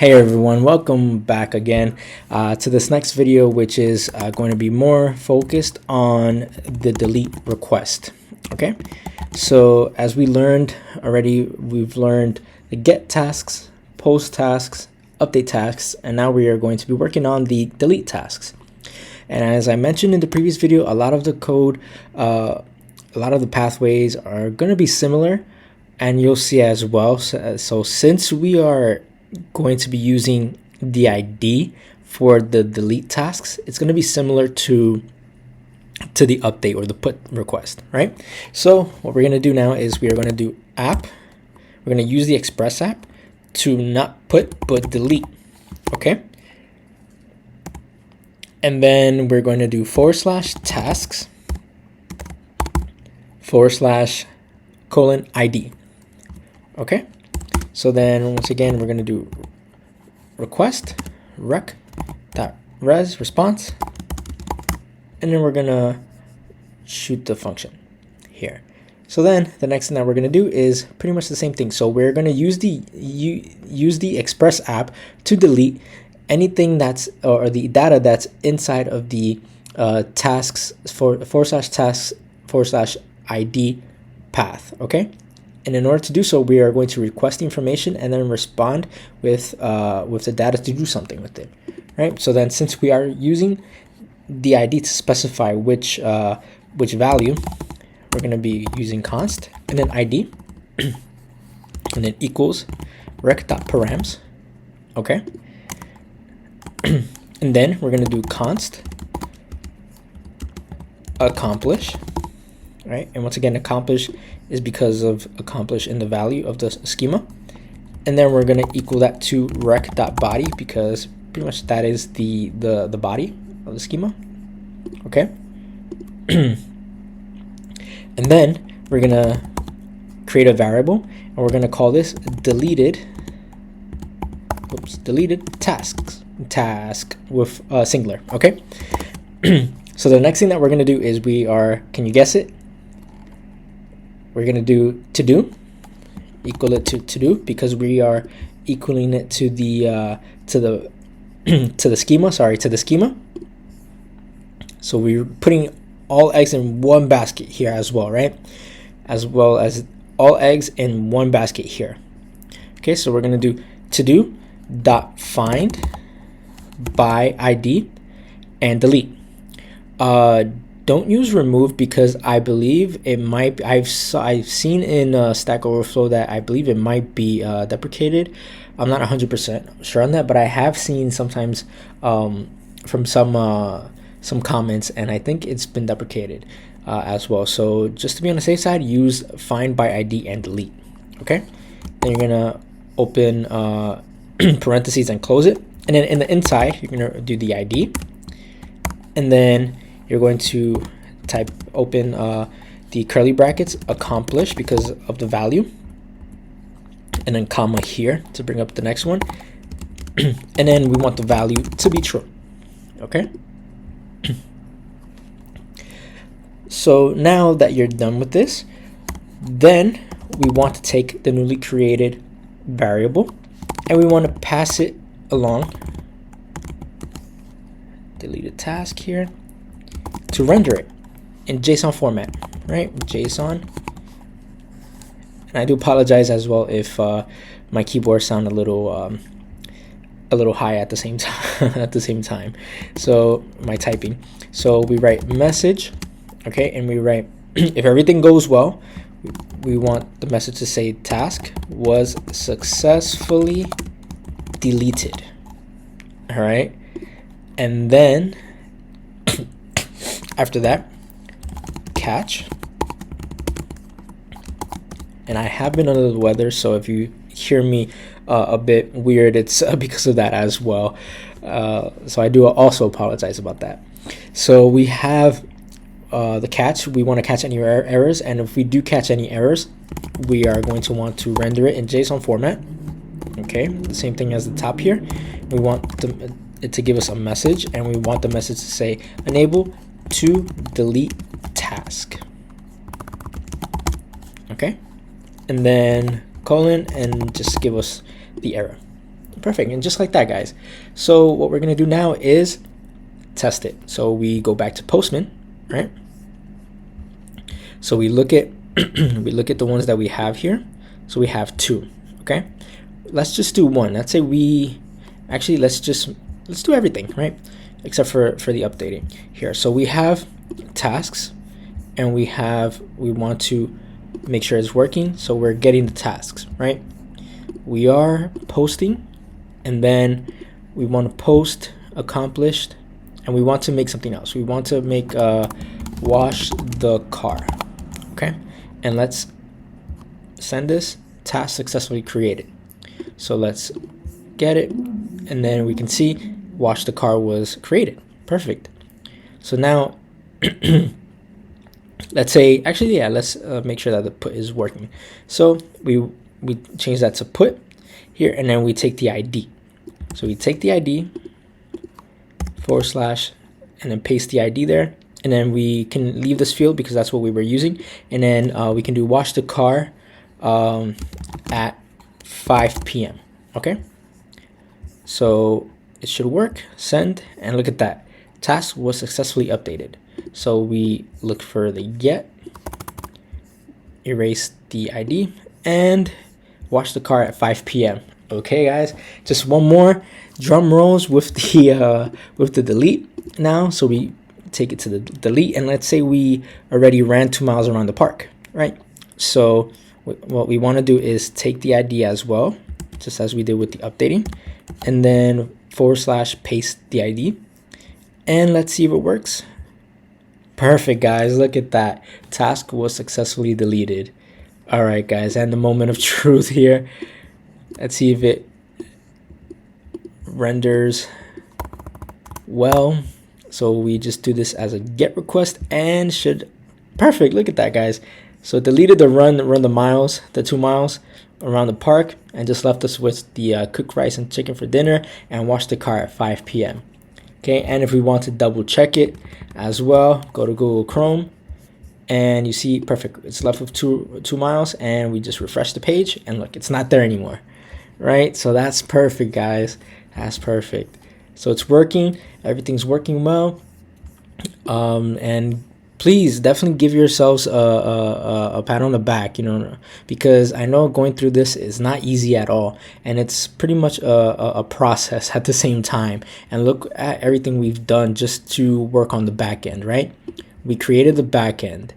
Hey everyone, welcome back again to this next video, which is going to be more focused on the delete request. Okay, so as we learned already, we've learned the get tasks, post tasks, update tasks, and now we are going to be working on the delete tasks. And as I mentioned in the previous video, a lot of the code, a lot of the pathways are going to be similar, and you'll see as well. So since we are going to be using the ID for the delete tasks, it's going to be similar to the update or the put request, right? So what we're going to do now is we are going to do app. We're going to use the express app to not put but delete. Okay, and then we're going to do /tasks /:ID. Okay, so then once again we're going to do request rec.res response, and then we're going to shoot the function here. So then the next thing that we're going to do is pretty much the same thing. So we're going to use the express app to delete anything that's or the data that's inside of the tasks /tasks /ID path. Okay, and in order to do so, we are going to request the information and then respond with the data to do something with it, right? So then since we are using the ID to specify which value, we're going to be using const and then ID and then equals rec.params. Okay, and then we're going to do const accomplish, right? And once again, accomplish is because of accomplish in the value of the schema, and then we're going to equal that to rec.body because pretty much that is the body of the schema. Okay, and then we're going to create a variable and we're going to call this deleted task with singular. Okay, so the next thing that we're going to do is can you guess it? We're going to do to do, equal it to do, because we are equaling it to the schema. So we're putting all eggs in one basket here as well, right? As well as all eggs in one basket here. Okay, so we're going to do to do dot find by ID and delete. Don't use remove because I believe it might. I've seen in Stack Overflow that I believe it might be deprecated. I'm not 100% sure on that, but I have seen sometimes from some comments, and I think it's been deprecated as well. So just to be on the safe side, use find by ID and delete. Okay, then you're gonna open parentheses and close it, and then in the inside you're gonna do the ID, and then you're going to open the curly brackets accomplish because of the value, and then comma here to bring up the next one, and then we want the value to be true. Okay, so now that you're done with this, then we want to take the newly created variable and we want to pass it along deleted task here to render it in JSON format, right? JSON. And I do apologize as well if my keyboard sound a little high at the same time. So my typing. So we write message, okay, and we write if everything goes well, we want the message to say task was successfully deleted. All right, and then after that, catch. And I have been under the weather, so if you hear me a bit weird, it's because of that as well. So I do also apologize about that. So we have the catch. We want to catch any errors, and if we do catch any errors, we are going to want to render it in JSON format. Okay, the same thing as the top here. We want it to give us a message, and we want the message to say enable to delete task. Okay, and then colon and just give us the error. Perfect. And just like that, guys. So what we're going to do now is test it. So we go back to Postman, right? So we look at we look at the ones that we have here. So we have 2. Okay, let's just do 1. Let's say let's do everything, right, except for the updating here. So we have tasks, and we want to make sure it's working. So we're getting the tasks, right? We are posting, and then we want to post accomplished, and we want to make something else. We want to make wash the car. Okay, and let's send this task successfully created. So let's get it, and then we can see wash the car was created. Perfect. So now let's say, actually, yeah, let's make sure that the put is working. So we change that to put here, and then we take the ID. So we take the ID / and then paste the ID there, and then we can leave this field because that's what we were using, and then we can do wash the car at 5 p.m. Okay, so it should work. Send, and look at that, task was successfully updated. So we look for the get, erase the ID, and wash the car at 5 p.m. Okay, guys, just one more drum rolls with the delete now. So we take it to the delete, and let's say we already ran 2 miles around the park, right? So what we want to do is take the ID as well, just as we did with the updating, and then / paste the ID, and let's see if it works. Perfect, guys, look at that, task was successfully deleted. All right, guys, and the moment of truth here. Let's see if it renders well. So we just do this as a get request, and should perfect. Look at that, guys. So it deleted the run the miles, the 2 miles around the park, and just left us with the cooked rice and chicken for dinner, and wash the car at 5 p.m. Okay, and if we want to double check it as well, go to Google Chrome, and you see, perfect, it's left with 2 miles, and we just refresh the page, and look, it's not there anymore, right? So that's perfect, guys. That's perfect. So it's working, everything's working well, and please definitely give yourselves a pat on the back, you know, because I know going through this is not easy at all, and it's pretty much a process at the same time. And look at everything we've done just to work on the back end, right? We created the back end,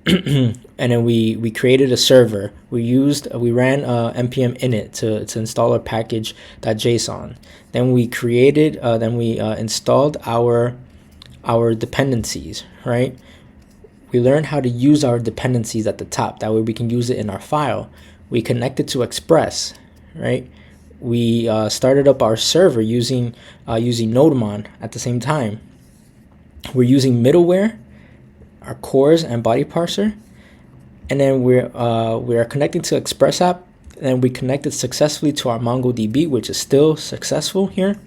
and then we created a server. We ran npm init to install our package.json. Then we created installed our dependencies, right? We learned how to use our dependencies at the top. That way we can use it in our file. We connected to Express, right? We started up our server using Nodemon at the same time. We're using middleware, our cores and body parser, and then we are connecting to Express app, and we connected successfully to our MongoDB, which is still successful here.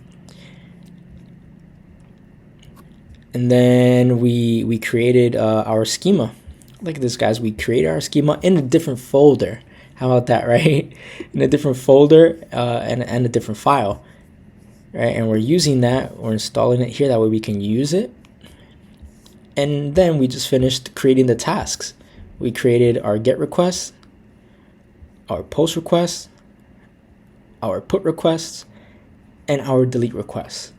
And then we created our schema. Look at this, guys. We created our schema in a different folder. How about that, right? In a different folder and a different file, right? And we're using that. We're installing it here. That way we can use it. And then we just finished creating the tasks. We created our get requests, our post requests, our put requests, and our delete requests.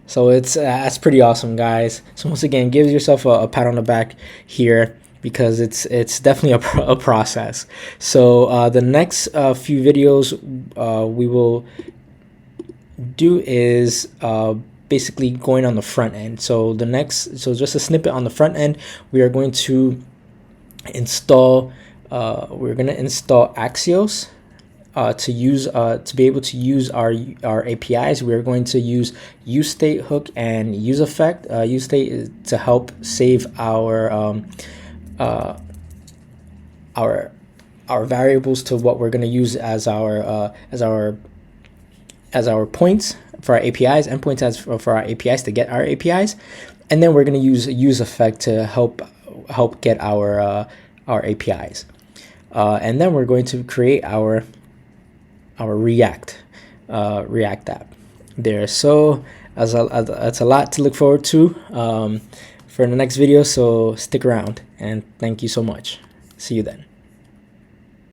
So that's pretty awesome, guys. So once again, give yourself a pat on the back here, because it's definitely a process. So the next few videos we will do is basically going on the front end. So just a snippet on the front end, we are going to install Axios to be able to use our APIs. We're going to use useState hook and useEffect. useState is to help save our variables to what we're going to use as our points for our APIs, endpoints as for our APIs to get our APIs, and then we're going to use useEffect to help get our APIs, and then we're going to create our React. React app there. So that's a lot to look forward to for the next video, so stick around, and thank you so much. See you then.